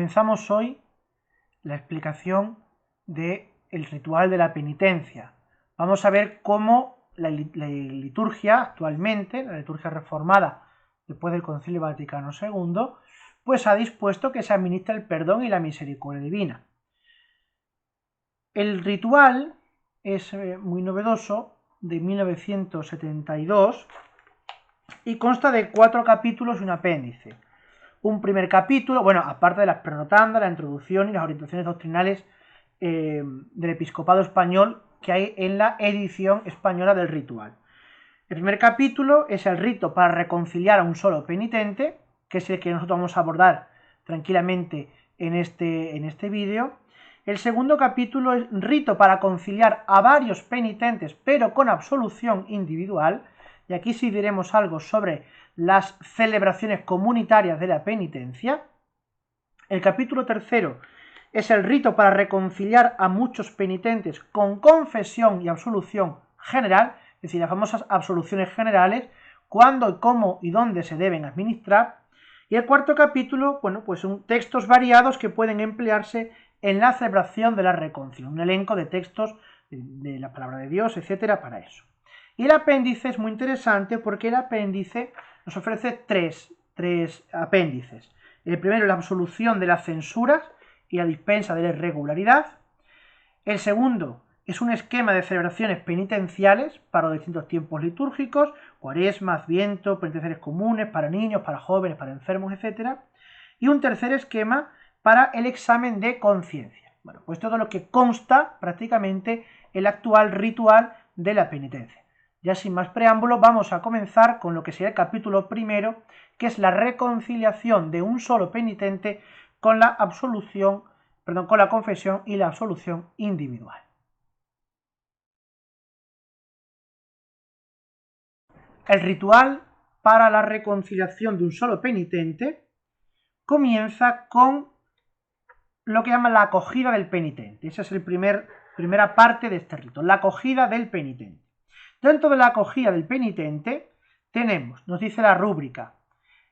comenzamos hoy la explicación del ritual de la penitencia. Vamos a ver cómo la liturgia actualmente, la liturgia reformada después del Concilio Vaticano II, pues ha dispuesto que se administre el perdón y la misericordia divina. El ritual es muy novedoso, de 1972, y consta de 4 capítulos y un apéndice. Un primer capítulo, bueno, aparte de las prenotandas, la introducción y las orientaciones doctrinales del episcopado español que hay en la edición española del ritual. El primer capítulo es el rito para reconciliar a un solo penitente, que es el que nosotros vamos a abordar tranquilamente en este vídeo. El segundo capítulo es rito para conciliar a varios penitentes, pero con absolución individual, y aquí sí diremos algo sobre las celebraciones comunitarias de la penitencia. El capítulo tercero es el rito para reconciliar a muchos penitentes con confesión y absolución general, es decir, las famosas absoluciones generales, cuándo, cómo y dónde se deben administrar. Y el cuarto capítulo, bueno, pues son textos variados que pueden emplearse en la celebración de la reconciliación, un elenco de textos de la palabra de Dios, etcétera, para eso. Y el apéndice es muy interesante porque el apéndice nos ofrece tres apéndices. El primero es la absolución de las censuras y la dispensa de la irregularidad. El segundo es un esquema de celebraciones penitenciales para los distintos tiempos litúrgicos, Cuaresma, Adviento, penitenciales comunes para niños, para jóvenes, para enfermos, etc. Y un tercer esquema para el examen de conciencia. Bueno, pues todo lo que consta prácticamente el actual ritual de la penitencia. Ya sin más preámbulo, vamos a comenzar con lo que sería el capítulo primero, que es la reconciliación de un solo penitente con la confesión y la absolución individual. El ritual para la reconciliación de un solo penitente comienza con lo que llaman la acogida del penitente. Esa es la primera parte de este rito, la acogida del penitente. Dentro de la acogida del penitente tenemos, nos dice la rúbrica,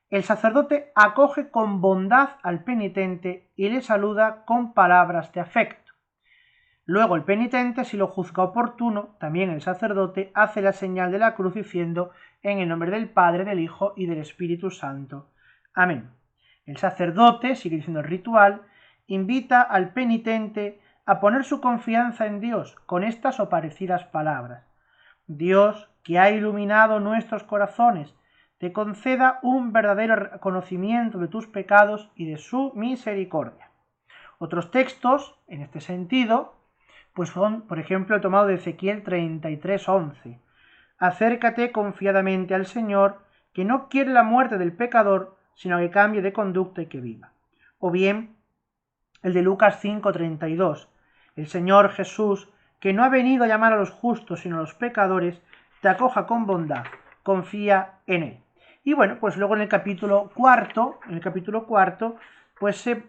el sacerdote acoge con bondad al penitente y le saluda con palabras de afecto. Luego el penitente, si lo juzga oportuno, también el sacerdote hace la señal de la cruz diciendo: en el nombre del Padre, del Hijo y del Espíritu Santo. Amén. El sacerdote, sigue diciendo el ritual, invita al penitente a poner su confianza en Dios con estas o parecidas palabras. Dios, que ha iluminado nuestros corazones, te conceda un verdadero conocimiento de tus pecados y de su misericordia. Otros textos, en este sentido, pues son, por ejemplo, el tomado de Ezequiel 33:11. Acércate confiadamente al Señor, que no quiere la muerte del pecador, sino que cambie de conducta y que viva. O bien, el de Lucas 5:32. El Señor Jesús, que no ha venido a llamar a los justos, sino a los pecadores, te acoja con bondad, confía en Él. Y bueno, pues luego en el capítulo cuarto, pues se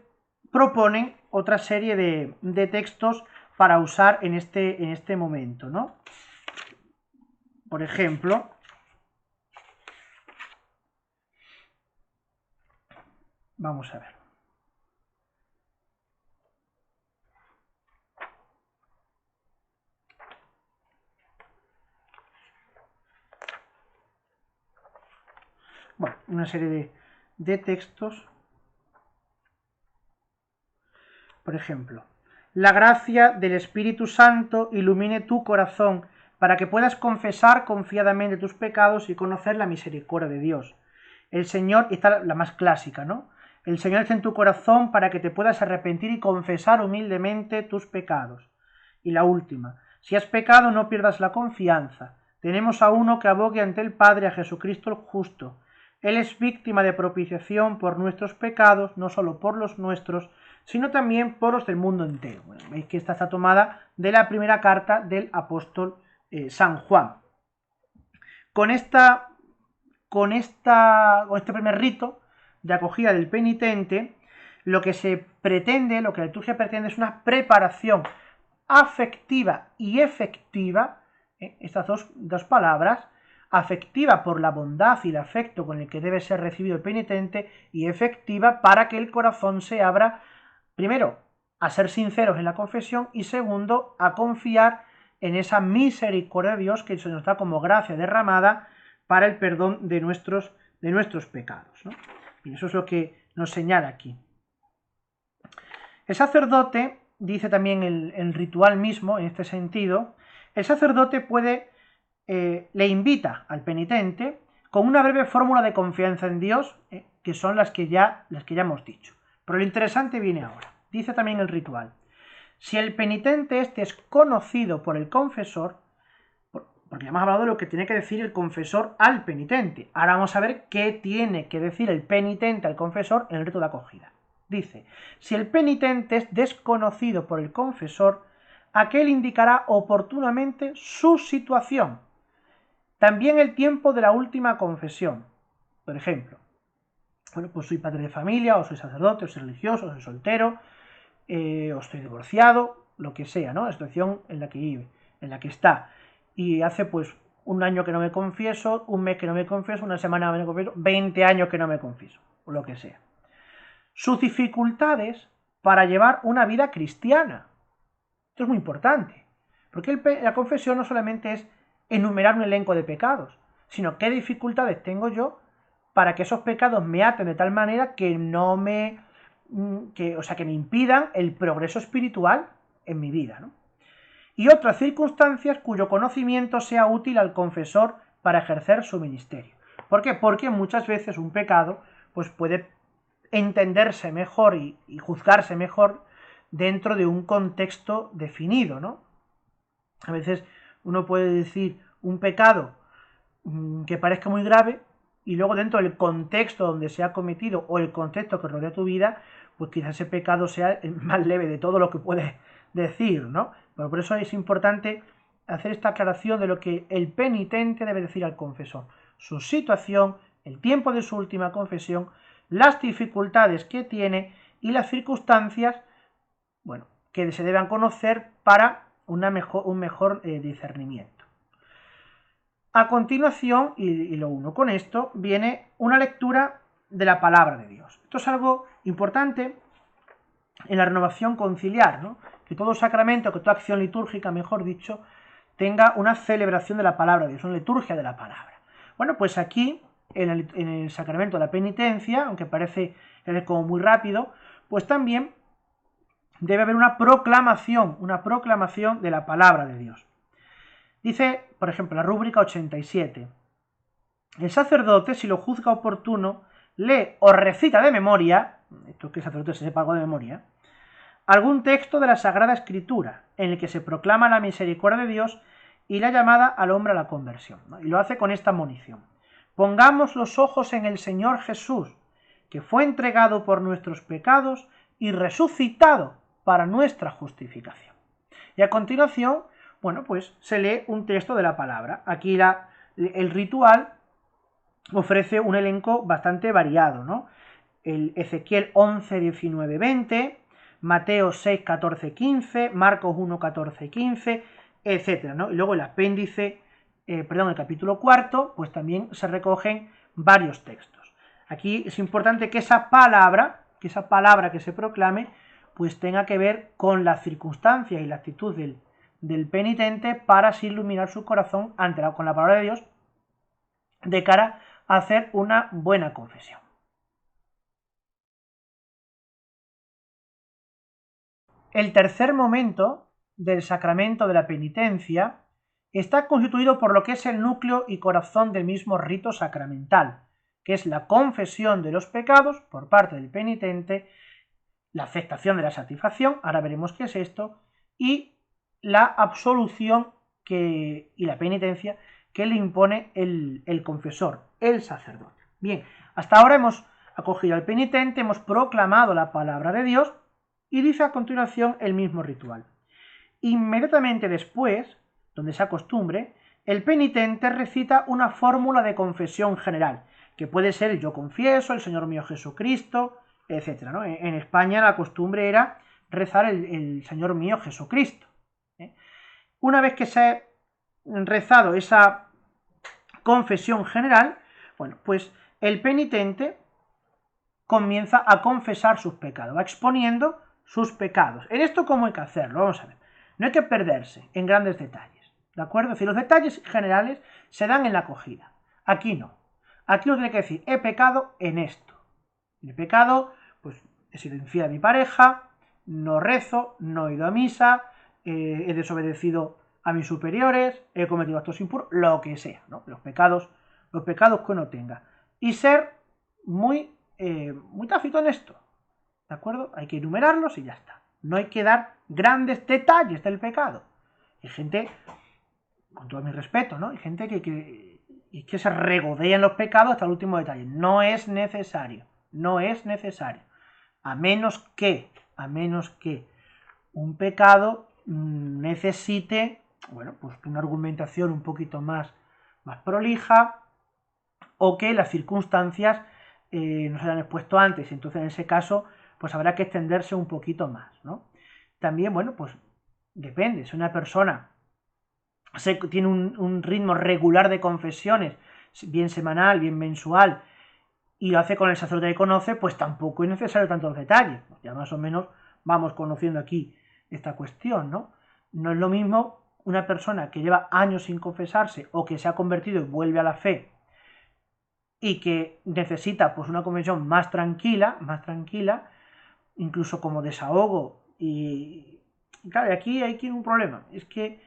proponen otra serie de textos para usar en este momento, ¿no? Por ejemplo, vamos a ver. Bueno, una serie de textos. Por ejemplo, la gracia del Espíritu Santo ilumine tu corazón para que puedas confesar confiadamente tus pecados y conocer la misericordia de Dios. El Señor, y está la más clásica, ¿no? El Señor está en tu corazón para que te puedas arrepentir y confesar humildemente tus pecados. Y la última, si has pecado no pierdas la confianza. Tenemos a uno que abogue ante el Padre, a Jesucristo el justo. Él es víctima de propiciación por nuestros pecados, no solo por los nuestros, sino también por los del mundo entero. Bueno, veis que esta está tomada de la primera carta del apóstol San Juan. Con este primer rito de acogida del penitente, lo que la liturgia pretende es una preparación afectiva y efectiva, estas dos palabras, afectiva por la bondad y el afecto con el que debe ser recibido el penitente, y efectiva para que el corazón se abra primero, a ser sinceros en la confesión y segundo, a confiar en esa misericordia de Dios que se nos da como gracia derramada para el perdón de nuestros pecados, ¿no? Y eso es lo que nos señala aquí. El sacerdote, dice también el ritual mismo, en este sentido, el sacerdote le invita al penitente con una breve fórmula de confianza en Dios, que son las que ya hemos dicho. Pero lo interesante viene ahora. Dice también el ritual: si el penitente es desconocido por el confesor, porque ya hemos hablado de lo que tiene que decir el confesor al penitente, ahora vamos a ver qué tiene que decir el penitente al confesor en el rito de acogida. Dice: si el penitente es desconocido por el confesor, aquel indicará oportunamente su situación, también el tiempo de la última confesión. Por ejemplo, bueno, pues soy padre de familia, o soy sacerdote, o soy religioso, o soy soltero, o estoy divorciado, lo que sea, ¿no? La situación en la que vive, en la que está. Y hace pues un año que no me confieso, un mes que no me confieso, una semana que no me confieso, 20 años que no me confieso, o lo que sea. Sus dificultades para llevar una vida cristiana. Esto es muy importante, porque la confesión no solamente es enumerar un elenco de pecados, sino qué dificultades tengo yo para que esos pecados me aten de tal manera que no me que me impidan el progreso espiritual en mi vida, ¿no? Y otras circunstancias cuyo conocimiento sea útil al confesor para ejercer su ministerio. ¿Por qué? Porque muchas veces un pecado pues puede entenderse mejor y juzgarse mejor dentro de un contexto definido, ¿no? A veces uno puede decir un pecado que parezca muy grave y luego dentro del contexto donde se ha cometido o el contexto que rodea tu vida, pues quizás ese pecado sea el más leve de todo lo que puedes decir, ¿no? Pero por eso es importante hacer esta aclaración de lo que el penitente debe decir al confesor: su situación, el tiempo de su última confesión, las dificultades que tiene y las circunstancias, bueno, que se deban conocer para un mejor discernimiento. A continuación, y lo uno con esto, viene una lectura de la palabra de Dios. Esto es algo importante en la renovación conciliar, ¿no? Que todo sacramento, que toda acción litúrgica, mejor dicho, tenga una celebración de la palabra de Dios, una liturgia de la palabra. Bueno, pues aquí, en el sacramento de la penitencia, aunque parece como muy rápido, pues también debe haber una proclamación de la palabra de Dios. Dice, por ejemplo, la rúbrica 87. El sacerdote, si lo juzga oportuno, lee o recita de memoria, esto es que el sacerdote se sepa algo de memoria, algún texto de la Sagrada Escritura, en el que se proclama la misericordia de Dios y la llamada al hombre a la conversión, ¿no? Y lo hace con esta monición: pongamos los ojos en el Señor Jesús, que fue entregado por nuestros pecados y resucitado para nuestra justificación. Y a continuación, bueno, pues se lee un texto de la palabra. Aquí el ritual ofrece un elenco bastante variado, ¿no? El Ezequiel 11, 19, 20, Mateo 6, 14, 15, Marcos 1, 14, 15, etc., ¿no? Y luego el apéndice, el capítulo cuarto, pues también se recogen varios textos. Aquí es importante que esa palabra que se proclame, pues tenga que ver con las circunstancias y la actitud del penitente, para así iluminar su corazón con la palabra de Dios de cara a hacer una buena confesión. El tercer momento del sacramento de la penitencia está constituido por lo que es el núcleo y corazón del mismo rito sacramental, que es la confesión de los pecados por parte del penitente, la aceptación de la satisfacción, ahora veremos qué es esto, y la absolución y la penitencia que le impone el confesor, el sacerdote. Bien, hasta ahora hemos acogido al penitente, hemos proclamado la palabra de Dios, y dice a continuación el mismo ritual. Inmediatamente después, donde sea costumbre, el penitente recita una fórmula de confesión general, que puede ser el yo confieso, el Señor mío Jesucristo, etc., ¿no? En España la costumbre era rezar el Señor mío Jesucristo. Una vez que se ha rezado esa confesión general, bueno, pues el penitente comienza a confesar sus pecados, va exponiendo sus pecados. En esto, ¿cómo hay que hacerlo? Vamos a ver. No hay que perderse en grandes detalles, ¿de acuerdo? Es decir, los detalles generales se dan en la acogida. Aquí no. Aquí uno tiene que decir, he pecado en esto. He pecado, pues he sido infiel a mi pareja, no rezo, no he ido a misa, he desobedecido a mis superiores, he cometido actos impuros, lo que sea, ¿no? Los pecados que uno tenga. Y ser muy tácito en esto, ¿de acuerdo? Hay que enumerarlos y ya está. No hay que dar grandes detalles del pecado. Hay gente, con todo mi respeto, ¿no? Hay gente que se regodea en los pecados hasta el último detalle. No es necesario. No es necesario. A menos que un pecado necesite, bueno, pues una argumentación un poquito más prolija, o que las circunstancias no se hayan expuesto antes. Entonces, en ese caso, pues habrá que extenderse un poquito más, ¿no? También, bueno, pues depende. Si una persona tiene un ritmo regular de confesiones, bien semanal, bien mensual, y lo hace con el sacerdote que conoce, pues tampoco es necesario tantos detalles. Pues ya más o menos vamos conociendo aquí esta cuestión, ¿no? No es lo mismo una persona que lleva años sin confesarse o que se ha convertido y vuelve a la fe y que necesita pues una confesión más tranquila, incluso como desahogo. Y claro, aquí hay un problema, es que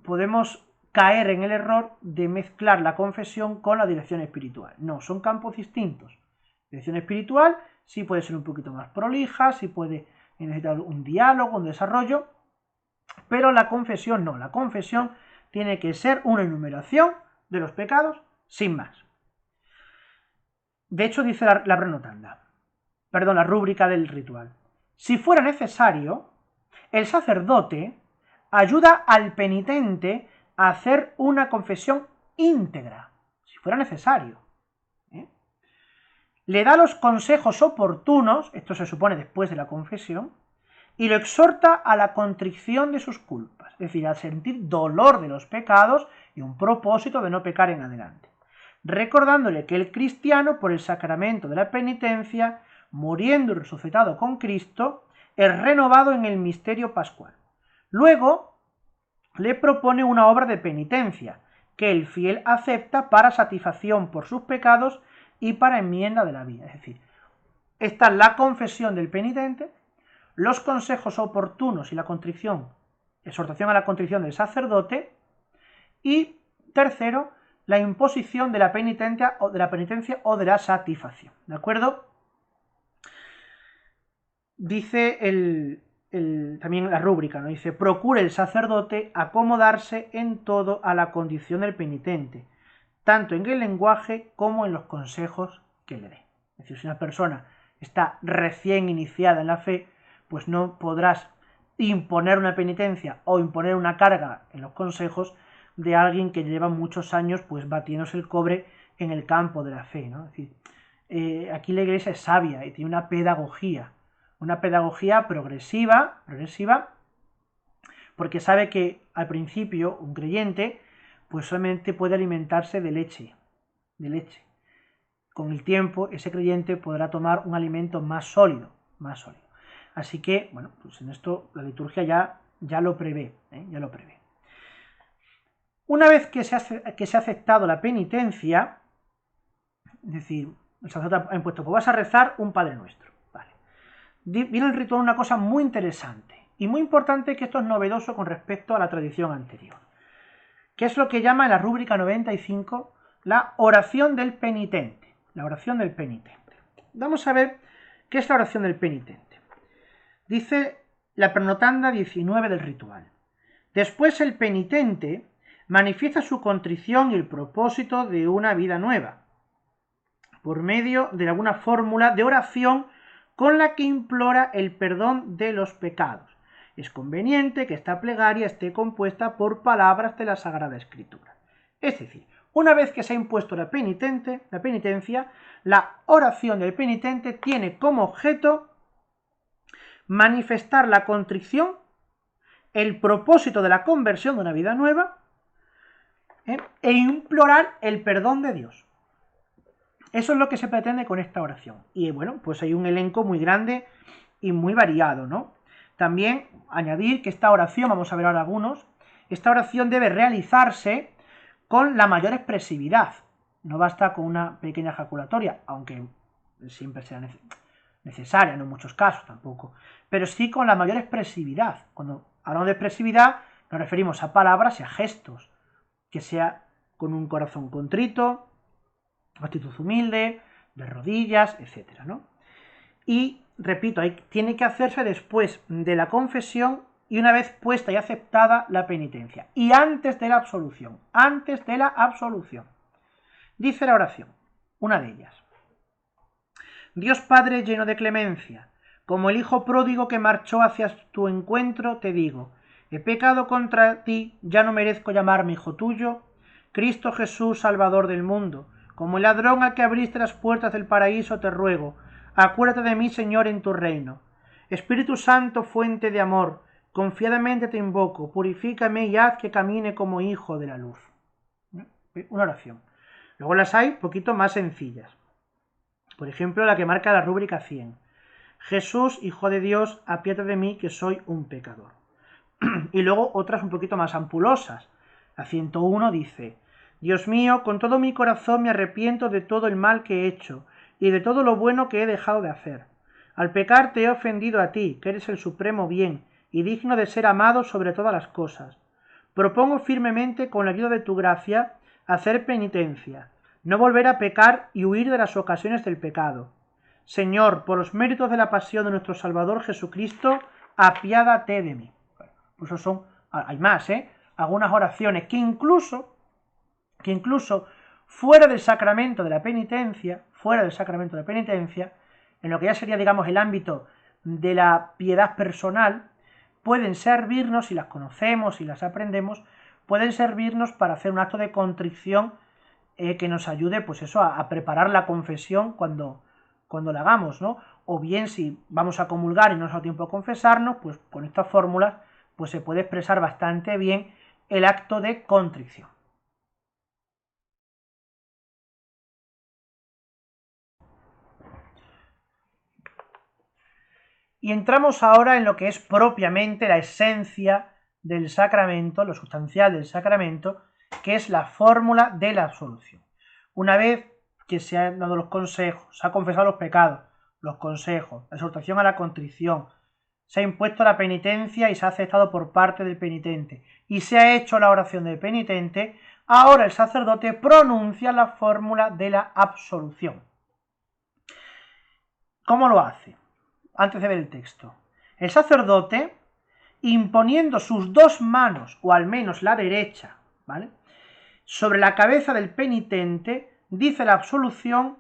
podemos caer en el error de mezclar la confesión con la dirección espiritual. No, son campos distintos. La dirección espiritual sí puede ser un poquito más prolija, sí puede necesitar un diálogo, un desarrollo, pero la confesión no. La confesión tiene que ser una enumeración de los pecados sin más. De hecho, dice la prenotanda, perdón, la rúbrica del ritual. Si fuera necesario, el sacerdote ayuda al penitente a hacer una confesión íntegra, si fuera necesario. Le da los consejos oportunos, esto se supone después de la confesión, y lo exhorta a la contrición de sus culpas, es decir, a sentir dolor de los pecados y un propósito de no pecar en adelante, recordándole que el cristiano, por el sacramento de la penitencia, muriendo y resucitado con Cristo, es renovado en el misterio pascual. Luego, le propone una obra de penitencia, que el fiel acepta para satisfacción por sus pecados y para enmienda de la vida. Es decir, está la confesión del penitente, los consejos oportunos y la contrición, exhortación a la contrición del sacerdote, y tercero, la imposición de la penitencia o de la satisfacción. ¿De acuerdo? Dice también la rúbrica, ¿no? Dice, procure el sacerdote acomodarse en todo a la condición del penitente, tanto en el lenguaje como en los consejos que le dé. Es decir, si una persona está recién iniciada en la fe, pues no podrás imponer una penitencia o imponer una carga en los consejos de alguien que lleva muchos años pues batiéndose el cobre en el campo de la fe, ¿no? Es decir, aquí la Iglesia es sabia y tiene una pedagogía progresiva, porque sabe que al principio un creyente pues solamente puede alimentarse de leche. Con el tiempo ese creyente podrá tomar un alimento más sólido. Así que, bueno, pues en esto la liturgia ya lo prevé, Una vez que se ha aceptado la penitencia, es decir, el sacerdote ha impuesto, pues vas a rezar un Padre Nuestro. Vale. Viene el ritual una cosa muy interesante y muy importante, que esto es novedoso con respecto a la tradición anterior, que es lo que llama en la rúbrica 95 la oración del penitente. La oración del penitente. Vamos a ver qué es la oración del penitente. Dice la prenotanda 19 del ritual. Después el penitente manifiesta su contrición y el propósito de una vida nueva, por medio de alguna fórmula de oración con la que implora el perdón de los pecados. Es conveniente que esta plegaria esté compuesta por palabras de la Sagrada Escritura. Es decir, una vez que se ha impuesto la penitencia, la oración del penitente tiene como objeto manifestar la contrición, el propósito de la conversión de una vida nueva, e implorar el perdón de Dios. Eso es lo que se pretende con esta oración. Y bueno, pues hay un elenco muy grande y muy variado, ¿no? También añadir que esta oración, vamos a ver ahora algunos, esta oración debe realizarse con la mayor expresividad. No basta con una pequeña ejaculatoria, aunque siempre sea necesaria, no en muchos casos tampoco, pero sí con la mayor expresividad. Cuando hablamos de expresividad nos referimos a palabras y a gestos, que sea con un corazón contrito, actitud humilde, de rodillas, etc., ¿no? Y, repito, tiene que hacerse después de la confesión y una vez puesta y aceptada la penitencia. Y antes de la absolución. Antes de la absolución. Dice la oración, una de ellas. Dios Padre lleno de clemencia, como el hijo pródigo que marchó hacia tu encuentro, te digo, he pecado contra ti, ya no merezco llamarme hijo tuyo. Cristo Jesús, Salvador del mundo, como el ladrón al que abriste las puertas del paraíso, te ruego, acuérdate de mí, Señor, en tu reino. Espíritu Santo, fuente de amor, confiadamente te invoco, purifícame y haz que camine como hijo de la luz. Una oración. Luego las hay un poquito más sencillas. Por ejemplo, la que marca la rúbrica 100. Jesús, Hijo de Dios, apiádate de mí, que soy un pecador. Y luego otras un poquito más ampulosas. La 101 dice, Dios mío, con todo mi corazón me arrepiento de todo el mal que he hecho y de todo lo bueno que he dejado de hacer. Al pecar te he ofendido a ti, que eres el supremo bien y digno de ser amado sobre todas las cosas. Propongo firmemente, con la ayuda de tu gracia, hacer penitencia, no volver a pecar y huir de las ocasiones del pecado. Señor, por los méritos de la pasión de nuestro Salvador Jesucristo, apiádate de mí. Pues eso son, hay más, algunas oraciones que incluso fuera del sacramento de la penitencia, en lo que ya sería, digamos, el ámbito de la piedad personal, pueden servirnos, si las conocemos, si las aprendemos, pueden servirnos para hacer un acto de contrición que nos ayude, pues eso, a preparar la confesión cuando la hagamos, ¿no? O bien, si vamos a comulgar y no nos da tiempo a confesarnos, pues con estas fórmulas pues se puede expresar bastante bien el acto de contrición. Y entramos ahora en lo que es propiamente la esencia del sacramento, lo sustancial del sacramento, que es la fórmula de la absolución. Una vez que se han dado los consejos, se ha confesado los pecados, los consejos, la exhortación a la contrición, se ha impuesto la penitencia y se ha aceptado por parte del penitente, y se ha hecho la oración del penitente, ahora el sacerdote pronuncia la fórmula de la absolución. ¿Cómo lo hace? Antes de ver el texto. El sacerdote, imponiendo sus dos manos, o al menos la derecha, ¿vale?, sobre la cabeza del penitente, dice la absolución,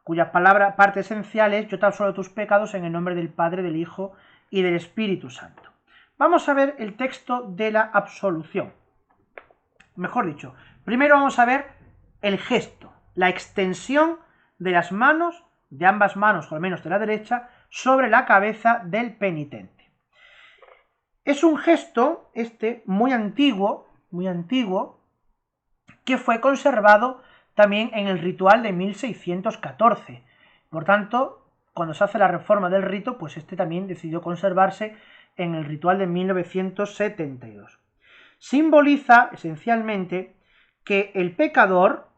cuya parte esencial es: yo te absolvo tus pecados en el nombre del Padre, del Hijo y del Espíritu Santo. Vamos a ver el texto de la absolución. Mejor dicho, primero vamos a ver el gesto, la extensión de las manos, de ambas manos, o al menos de la derecha, sobre la cabeza del penitente. Es un gesto, muy antiguo, que fue conservado también en el ritual de 1614. Por tanto, cuando se hace la reforma del rito, pues también decidió conservarse en el ritual de 1972. Simboliza esencialmente que el pecador,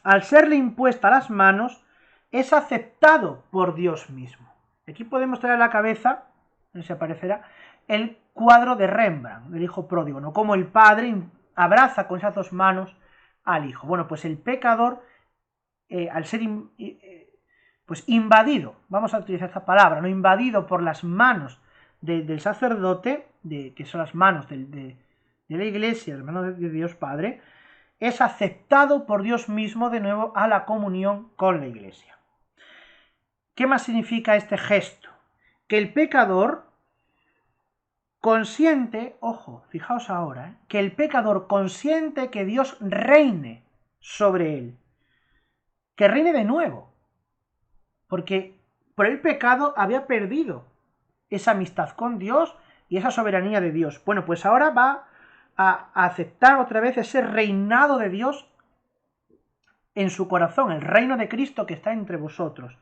al serle impuesta las manos, es aceptado por Dios mismo. Aquí podemos traer a la cabeza, no se aparecerá, el cuadro de Rembrandt, del hijo pródigo, ¿no? Como el padre abraza con esas dos manos al hijo. Bueno, pues el pecador, al ser pues invadido, vamos a utilizar esta palabra, ¿no?, invadido por las manos del sacerdote, que son las manos de la Iglesia, las manos de Dios Padre, es aceptado por Dios mismo de nuevo a la comunión con la Iglesia. ¿Qué más significa este gesto? Que el pecador consiente, ojo, fijaos ahora, que el pecador consiente que Dios reine sobre él, que reine de nuevo, porque por el pecado había perdido esa amistad con Dios y esa soberanía de Dios. Bueno, pues ahora va a aceptar otra vez ese reinado de Dios en su corazón, el reino de Cristo que está entre vosotros.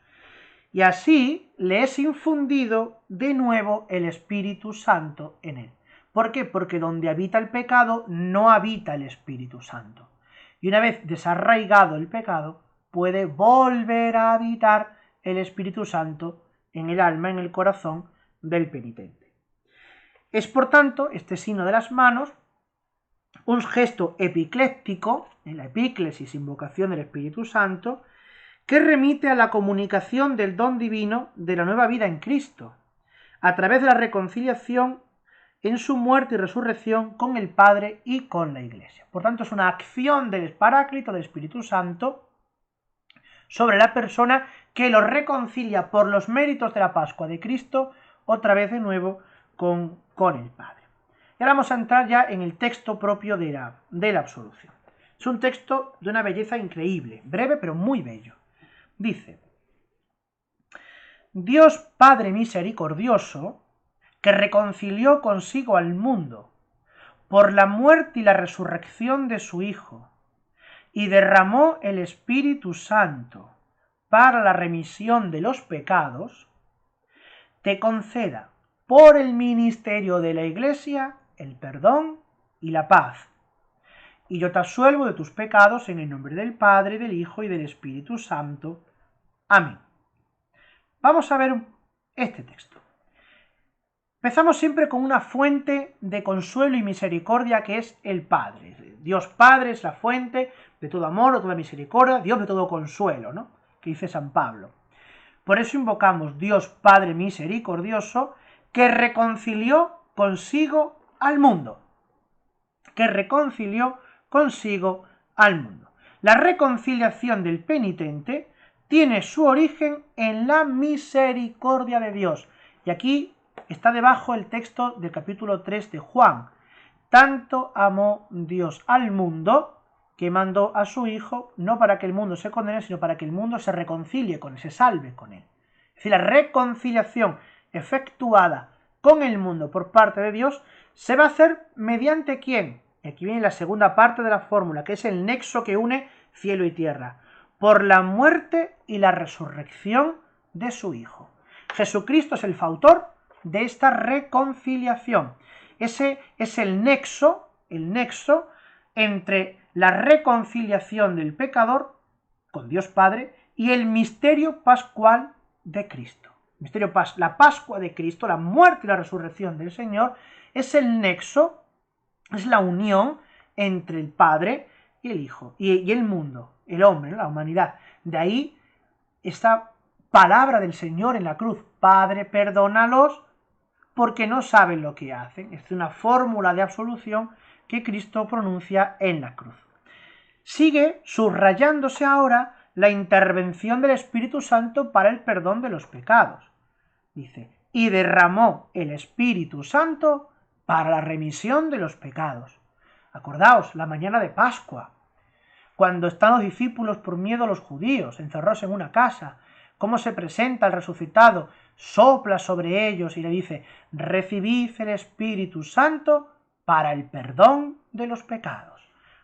y así le es infundido de nuevo el Espíritu Santo en él. ¿Por qué? Porque donde habita el pecado no habita el Espíritu Santo. Y una vez desarraigado el pecado, puede volver a habitar el Espíritu Santo en el alma, en el corazón del penitente. Es por tanto este signo de las manos un gesto epicléctico, en la epíclesis, invocación del Espíritu Santo, que remite a la comunicación del don divino de la nueva vida en Cristo, a través de la reconciliación en su muerte y resurrección con el Padre y con la Iglesia. Por tanto, es una acción del Paráclito, del Espíritu Santo, sobre la persona que lo reconcilia por los méritos de la Pascua de Cristo, otra vez de nuevo con el Padre. Y ahora vamos a entrar ya en el texto propio de la absolución. Es un texto de una belleza increíble, breve pero muy bello. Dice: Dios Padre misericordioso, que reconcilió consigo al mundo por la muerte y la resurrección de su Hijo, y derramó el Espíritu Santo para la remisión de los pecados, te conceda por el ministerio de la Iglesia el perdón y la paz. Y yo te absuelvo de tus pecados en el nombre del Padre, del Hijo y del Espíritu Santo. Amén. Vamos a ver este texto. Empezamos siempre con una fuente de consuelo y misericordia que es el Padre. Dios Padre es la fuente de todo amor, de toda misericordia, Dios de todo consuelo, ¿no? Que dice San Pablo. Por eso invocamos Dios Padre misericordioso, que reconcilió consigo al mundo. Que reconcilió consigo al mundo. La reconciliación del penitente tiene su origen en la misericordia de Dios. Y aquí está debajo el texto del capítulo 3 de Juan. Tanto amó Dios al mundo que mandó a su Hijo, no para que el mundo se condene, sino para que el mundo se reconcilie con él, se salve con él. Es decir, la reconciliación efectuada con el mundo por parte de Dios se va a hacer mediante ¿quién? Aquí viene la segunda parte de la fórmula, que es el nexo que une cielo y tierra, por la muerte y la resurrección de su Hijo. Jesucristo es el fautor de esta reconciliación. Ese es el nexo entre la reconciliación del pecador con Dios Padre y el misterio pascual de Cristo. La Pascua de Cristo, la muerte y la resurrección del Señor, es el nexo, es la unión entre el Padre y el Hijo, y el mundo, el hombre, ¿no? La humanidad. De ahí esta palabra del Señor en la cruz: Padre, perdónalos porque no saben lo que hacen. Es una fórmula de absolución que Cristo pronuncia en la cruz. Sigue subrayándose ahora la intervención del Espíritu Santo para el perdón de los pecados. Dice: y derramó el Espíritu Santo para la remisión de los pecados. Acordaos, la mañana de Pascua, cuando están los discípulos por miedo a los judíos, encerrados en una casa, cómo se presenta el resucitado, sopla sobre ellos y le dice: recibid el Espíritu Santo para el perdón de los pecados.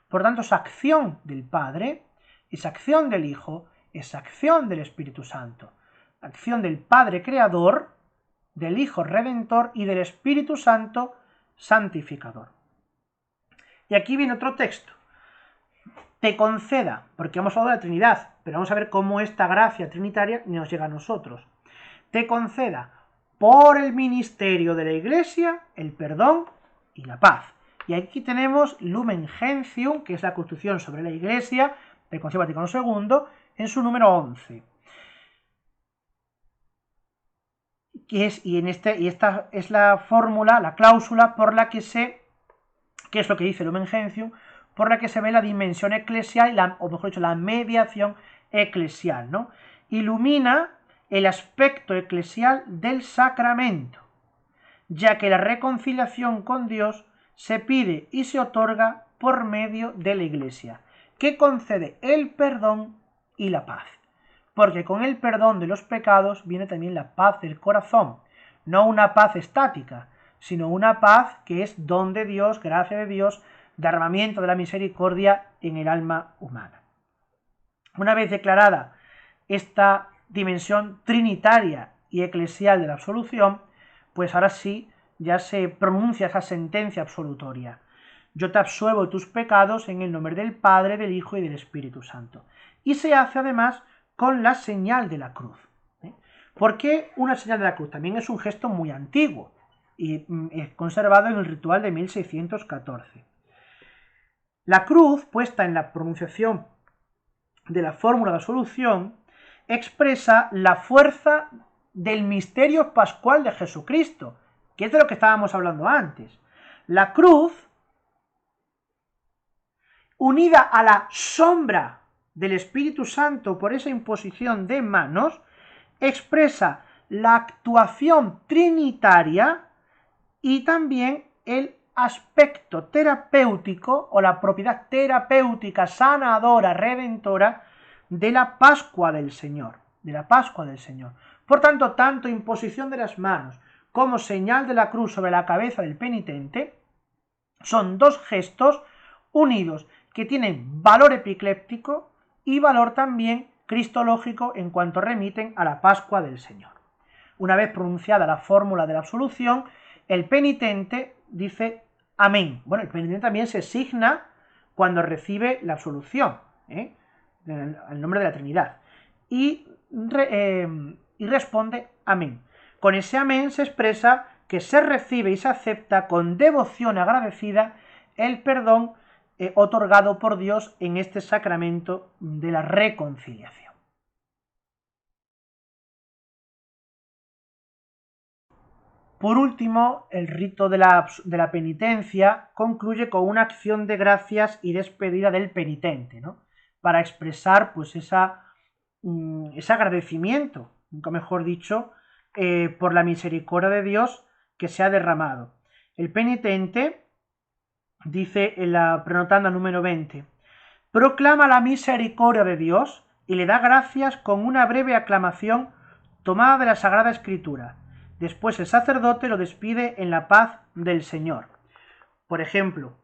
Por tanto, esa acción del Padre, esa acción del Hijo, esa acción del Espíritu Santo, acción del Padre Creador, del Hijo Redentor y del Espíritu Santo Santificador. Y aquí viene otro texto: te conceda, porque hemos hablado de la Trinidad, pero vamos a ver cómo esta gracia trinitaria nos llega a nosotros. Te conceda por el ministerio de la Iglesia el perdón y la paz. Y aquí tenemos Lumen Gentium, que es la Constitución sobre la Iglesia del Concilio Vaticano II, en su número 11. Esta es la fórmula, la cláusula por la que ¿qué es lo que dice Lumen Gentium? Por la que se ve la dimensión eclesial, o mejor dicho, la mediación eclesial, ¿no? Ilumina el aspecto eclesial del sacramento, ya que la reconciliación con Dios se pide y se otorga por medio de la Iglesia, que concede el perdón y la paz. Porque con el perdón de los pecados viene también la paz del corazón, no una paz estática, sino una paz que es don de Dios, gracia de Dios, derramamiento de la misericordia en el alma humana. Una vez declarada esta dimensión trinitaria y eclesial de la absolución, pues ahora sí ya se pronuncia esa sentencia absolutoria. Yo te absuelvo de tus pecados en el nombre del Padre, del Hijo y del Espíritu Santo. Y se hace además con la señal de la cruz. ¿Por qué una señal de la cruz? También es un gesto muy antiguo y es conservado en el ritual de 1614. La cruz, puesta en la pronunciación de la fórmula de absolución, expresa la fuerza del misterio pascual de Jesucristo, que es de lo que estábamos hablando antes. La cruz, unida a la sombra del Espíritu Santo por esa imposición de manos, expresa la actuación trinitaria y también el aspecto terapéutico o la propiedad terapéutica, sanadora, redentora de la Pascua del Señor, Por tanto imposición de las manos como señal de la cruz sobre la cabeza del penitente son dos gestos unidos que tienen valor epicléptico y valor también cristológico en cuanto remiten a la Pascua del Señor. Una vez pronunciada la fórmula de la absolución, el penitente dice amén. Bueno, el penitente también se signa cuando recibe la absolución, en el nombre de la Trinidad, y responde amén. Con ese amén se expresa que se recibe y se acepta con devoción agradecida el perdón otorgado por Dios en este sacramento de la reconciliación. Por último, el rito de la penitencia concluye con una acción de gracias y despedida del penitente, ¿no? Para expresar pues ese agradecimiento, nunca mejor dicho, por la misericordia de Dios que se ha derramado. El penitente, dice en la prenotanda número 20, proclama la misericordia de Dios y le da gracias con una breve aclamación tomada de la Sagrada Escritura. Después el sacerdote lo despide en la paz del Señor. Por ejemplo,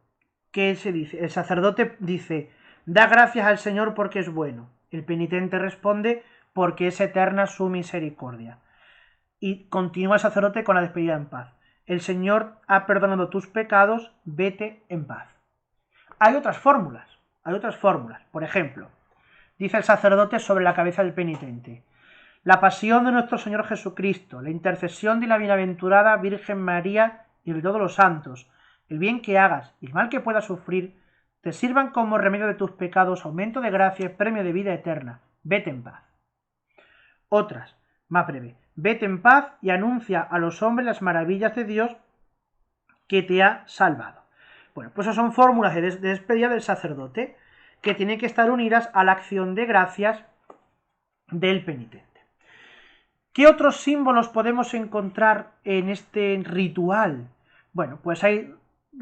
¿qué se dice? El sacerdote dice, da gracias al Señor porque es bueno. El penitente responde, porque es eterna su misericordia. Y continúa el sacerdote con la despedida en paz. El Señor ha perdonado tus pecados, vete en paz. Hay otras fórmulas. Por ejemplo, dice el sacerdote sobre la cabeza del penitente, la pasión de nuestro Señor Jesucristo, la intercesión de la bienaventurada Virgen María y de todos los santos, el bien que hagas y el mal que puedas sufrir, te sirvan como remedio de tus pecados, aumento de gracia y premio de vida eterna. Vete en paz. Otras, más breve, vete en paz y anuncia a los hombres las maravillas de Dios que te ha salvado. Bueno, pues esas son fórmulas de despedida del sacerdote que tienen que estar unidas a la acción de gracias del penitente. ¿Qué otros símbolos podemos encontrar en este ritual? Bueno, pues hay,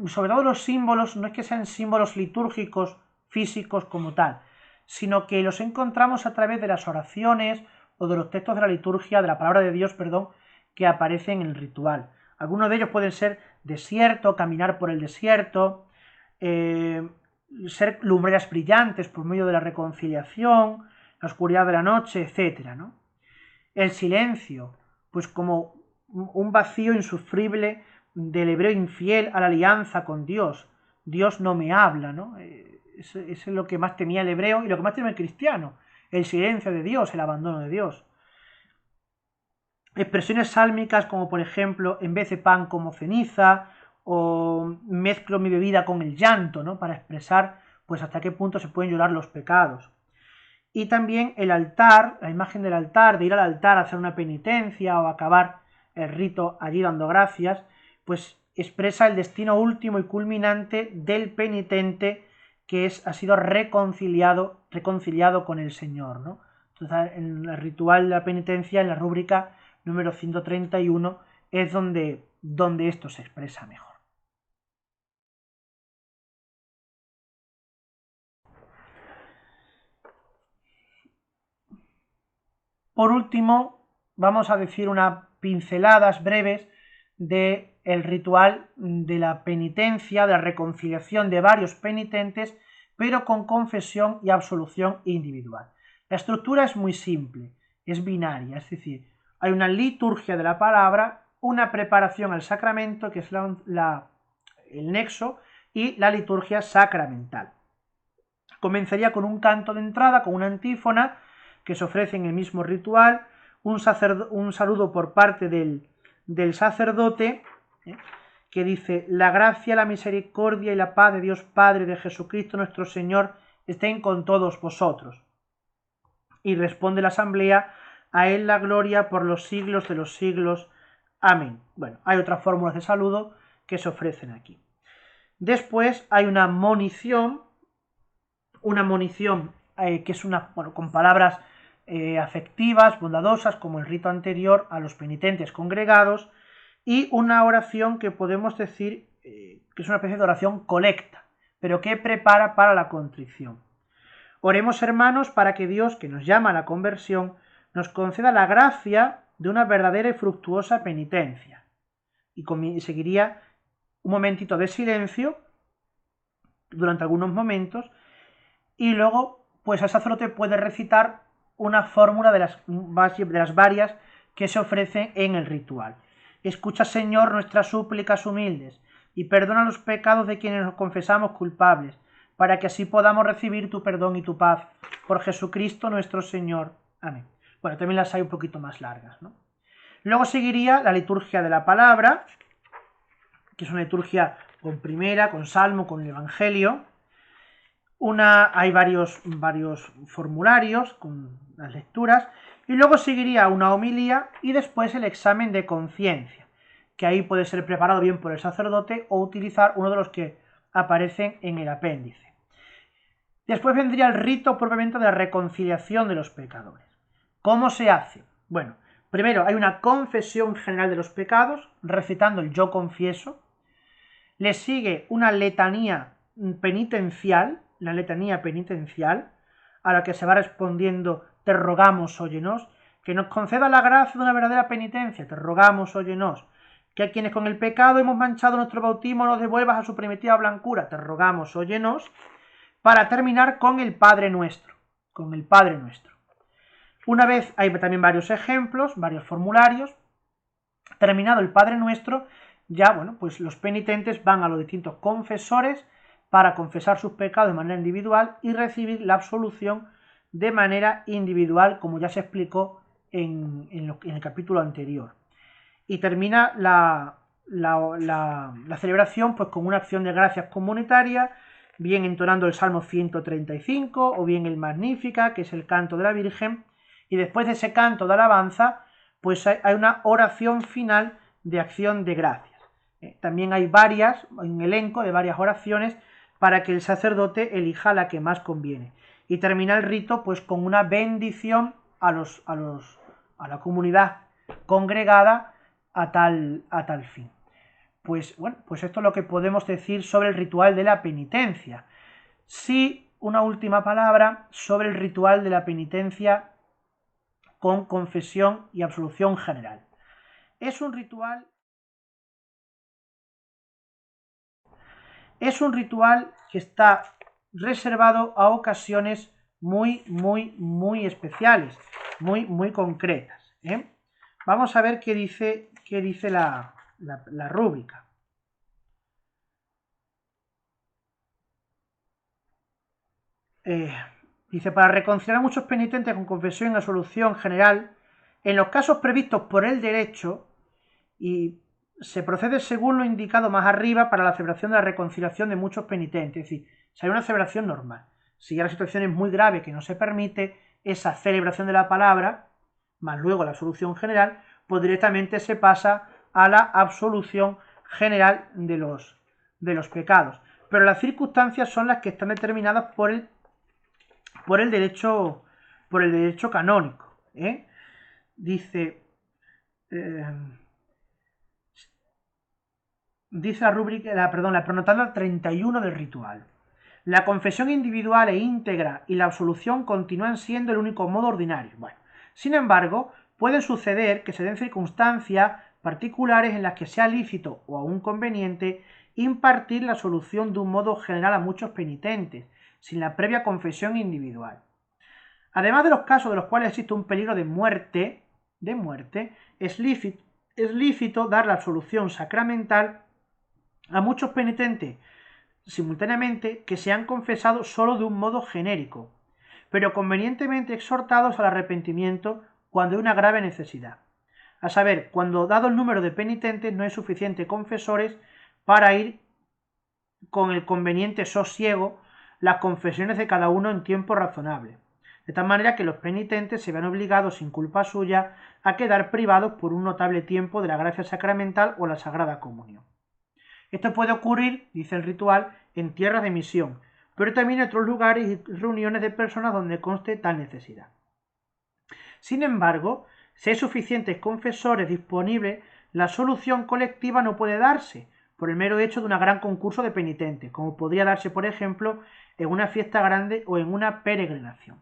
sobre todo los símbolos, no es que sean símbolos litúrgicos, físicos como tal, sino que los encontramos a través de las oraciones o de los textos de la liturgia, de la palabra de Dios, que aparecen en el ritual. Algunos de ellos pueden ser desierto, caminar por el desierto, ser lumbreras brillantes por medio de la reconciliación, la oscuridad de la noche, etc., ¿no? El silencio, pues como un vacío insufrible del hebreo infiel a la alianza con Dios. Dios no me habla, ¿no? Eso es lo que más temía el hebreo y lo que más teme el cristiano. El silencio de Dios, el abandono de Dios. Expresiones sálmicas como por ejemplo, en vez de pan como ceniza, o mezclo mi bebida con el llanto, ¿no? Para expresar pues hasta qué punto se pueden llorar los pecados. Y también el altar, la imagen del altar, de ir al altar a hacer una penitencia o acabar el rito allí dando gracias, pues expresa el destino último y culminante del penitente que ha sido reconciliado con el Señor, ¿no? Entonces, en el ritual de la penitencia, en la rúbrica número 131, es donde esto se expresa mejor. Por último, vamos a decir unas pinceladas breves del ritual de la penitencia, de la reconciliación de varios penitentes, pero con confesión y absolución individual. La estructura es muy simple. es binaria, es decir, hay una liturgia de la palabra, una preparación al sacramento, que es el nexo, y la liturgia sacramental. Comenzaría con un canto de entrada, con una antífona, que se ofrece en el mismo ritual, un saludo por parte del sacerdote, que dice: la gracia, la misericordia y la paz de Dios Padre, de Jesucristo nuestro Señor, estén con todos vosotros. Y responde la asamblea: a él la gloria por los siglos de los siglos. Amén. Bueno, hay otras fórmulas de saludo que se ofrecen aquí. Después hay una monición que es con palabras afectivas, bondadosas, como el rito anterior a los penitentes congregados, y una oración que podemos decir que es una especie de oración colecta, pero que prepara para la contrición. Oremos, hermanos, para que Dios, que nos llama a la conversión, nos conceda la gracia de una verdadera y fructuosa penitencia. Y seguiría un momentito de silencio durante algunos momentos, y luego pues el sacerdote puede recitar una fórmula de las varias que se ofrecen en el ritual. Escucha, Señor, nuestras súplicas humildes, y perdona los pecados de quienes nos confesamos culpables, para que así podamos recibir tu perdón y tu paz. Por Jesucristo nuestro Señor. Amén. Bueno, también las hay un poquito más largas, ¿no? Luego seguiría la liturgia de la palabra, que es una liturgia con primera, con salmo, con el evangelio. Hay varios formularios con las lecturas, y luego seguiría una homilía y después el examen de conciencia, que ahí puede ser preparado bien por el sacerdote o utilizar uno de los que aparecen en el apéndice. Después vendría el rito propiamente de la reconciliación de los pecadores. ¿Cómo se hace? Bueno, primero hay una confesión general de los pecados, recitando el yo confieso. Le sigue una letanía penitencial, a la que se va respondiendo: te rogamos, óyenos, que nos conceda la gracia de una verdadera penitencia, te rogamos, óyenos, que a quienes con el pecado hemos manchado nuestro bautismo nos devuelvas a su primitiva blancura, te rogamos, óyenos, para terminar con el Padre Nuestro, Una vez hay también varios ejemplos, varios formularios. Terminado el Padre Nuestro, ya, bueno, pues los penitentes van a los distintos confesores para confesar sus pecados de manera individual y recibir la absolución de manera individual, como ya se explicó en el capítulo anterior. Y termina la celebración pues con una acción de gracias comunitaria, bien entonando el Salmo 135 o bien el Magnífica, que es el canto de la Virgen, y después de ese canto de alabanza pues hay una oración final de acción de gracias. También hay un elenco de varias oraciones para que el sacerdote elija la que más conviene. Y termina el rito pues con una bendición a la comunidad congregada a tal fin. Pues bueno, pues esto es lo que podemos decir sobre el ritual de la penitencia. Sí, una última palabra sobre el ritual de la penitencia con confesión y absolución general. Es un ritual que está reservado a ocasiones muy especiales, muy concretas. Vamos a ver qué dice la rúbrica. Dice: para reconciliar a muchos penitentes con confesión y absolución general, en los casos previstos por el derecho, y se procede según lo indicado más arriba para la celebración de la reconciliación de muchos penitentes. Es decir, si hay una celebración normal, si ya la situación es muy grave que no se permite esa celebración de la palabra, más luego la absolución general, pues directamente se pasa a la absolución general de los pecados. Pero las circunstancias son las que están determinadas por el derecho canónico. Dice la rúbrica, la pronotanda 31 del ritual. La confesión individual e íntegra y la absolución continúan siendo el único modo ordinario. Bueno, sin embargo, puede suceder que se den circunstancias particulares en las que sea lícito o aún conveniente impartir la absolución de un modo general a muchos penitentes, sin la previa confesión individual. Además de los casos de los cuales existe un peligro de muerte, es lícito dar la absolución sacramental a muchos penitentes simultáneamente que se han confesado solo de un modo genérico, pero convenientemente exhortados al arrepentimiento cuando hay una grave necesidad. A saber, cuando dado el número de penitentes no hay suficientes confesores para ir con el conveniente sosiego las confesiones de cada uno en tiempo razonable, de tal manera que los penitentes se vean obligados sin culpa suya a quedar privados por un notable tiempo de la gracia sacramental o la Sagrada Comunión. Esto puede ocurrir, dice el ritual, en tierras de misión, pero también en otros lugares y reuniones de personas donde conste tal necesidad. Sin embargo, si hay suficientes confesores disponibles, la solución colectiva no puede darse por el mero hecho de un gran concurso de penitentes, como podría darse, por ejemplo, en una fiesta grande o en una peregrinación.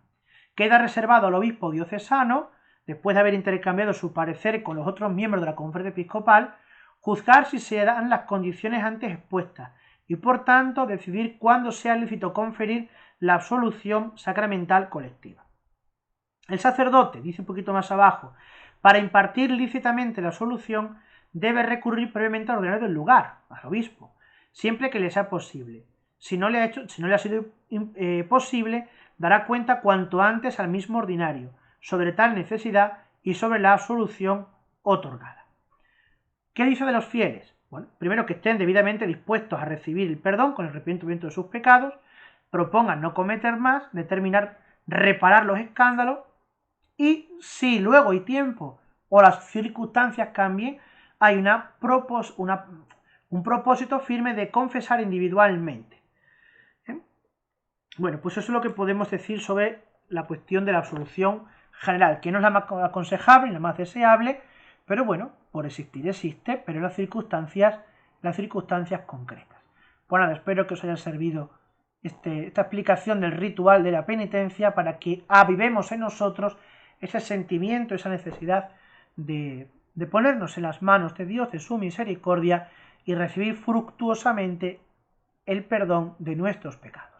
Queda reservado al obispo diocesano, después de haber intercambiado su parecer con los otros miembros de la conferencia episcopal, juzgar si se dan las condiciones antes expuestas y, por tanto, decidir cuándo sea lícito conferir la absolución sacramental colectiva. El sacerdote, dice un poquito más abajo, para impartir lícitamente la absolución debe recurrir previamente al ordenario del lugar, al obispo, siempre que le sea posible. Si no le ha sido posible, dará cuenta cuanto antes al mismo ordinario sobre tal necesidad y sobre la absolución otorgada. ¿Qué dice de los fieles? Bueno, primero que estén debidamente dispuestos a recibir el perdón con el arrepentimiento de sus pecados, propongan no cometer más, determinar reparar los escándalos y si luego hay tiempo o las circunstancias cambien, hay un propósito firme de confesar individualmente. Bueno, pues eso es lo que podemos decir sobre la cuestión de la absolución general, que no es la más aconsejable ni la más deseable, pero bueno, por existir existe, pero en las circunstancias concretas. Pues nada, espero que os haya servido esta explicación del ritual de la penitencia para que avivemos en nosotros ese sentimiento, esa necesidad de ponernos en las manos de Dios, de su misericordia y recibir fructuosamente el perdón de nuestros pecados.